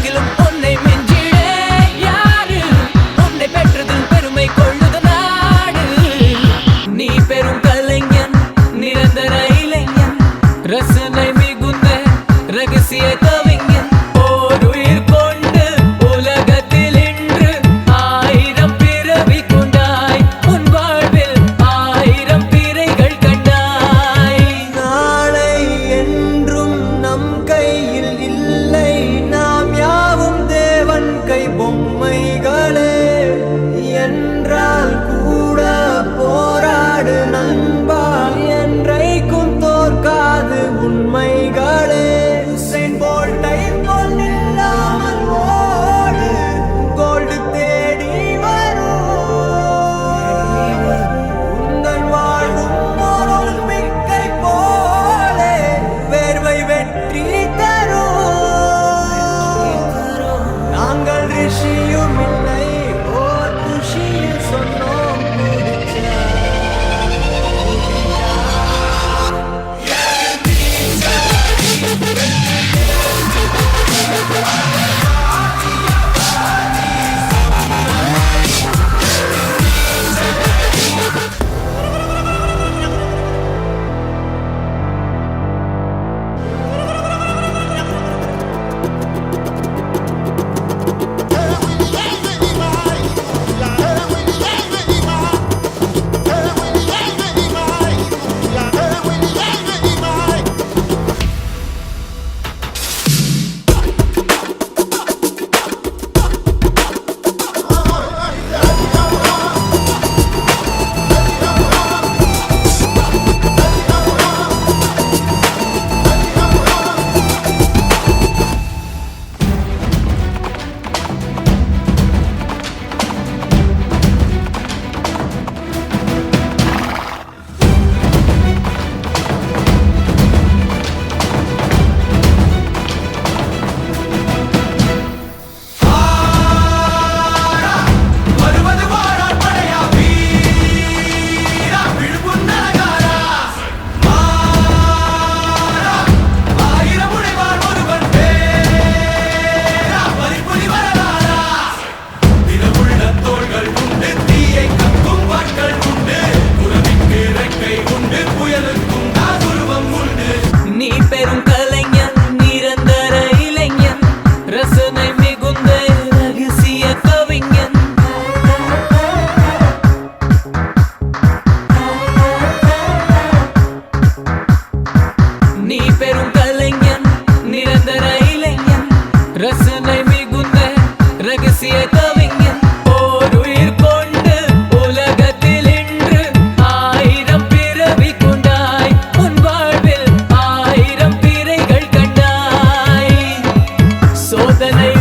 எங்கிலும் உன்னை மிஞ்சிட யாரு உன்னை பெற்றதில் பெருமை கொள்ளுது நாடு நீ பெரும் கலைஞன் நிரந்தர இளைஞன் ரசனை மிகுந்த ரகசிய கவிஞன் ஓருயிர் கொண்டு உலகத்தில் இன்று 1000 பிறவி கொண்டாய் உன் வாழ்வில் 1000 பிறைகள் கண்டாய் நாளை என்றும் நம் கையில் இல்லை நாம் யாவும் தேவன் கை பொம்மைகளே என்றால் கூட போராடு நண்பா என்றைக்கும் தோற்காது உண்மைகளே உசைன் போல்ட்டை போல் நில்லாமல் ஓடு கோல்டு தேடி வரும் உங்கள் வாழ்வும் ஒரு ஒலிம்பிக்கை போலே வேர்வை வெற்றி தரும் நாங்கள் ரிஷியும் இல்லை ஓர் குஷியில் சொன்னோம் நீ பெரும் கலைஞன் நிரந்தர இளைஞன் ரசனை மிகுந்த ரகசிய கவிஞன் நீ பெரும் கலைஞன் நிரந்தர இளைஞன் ரசனை மிகுந்த ரகசிய கவிஞன் ஓருயிர் கொண்டு உலகத்தில் இன்று 1000 பிறவி கொண்டாய் உன் வாழ்வில் 1000 பிறைகள் கண்டாய் சோதனை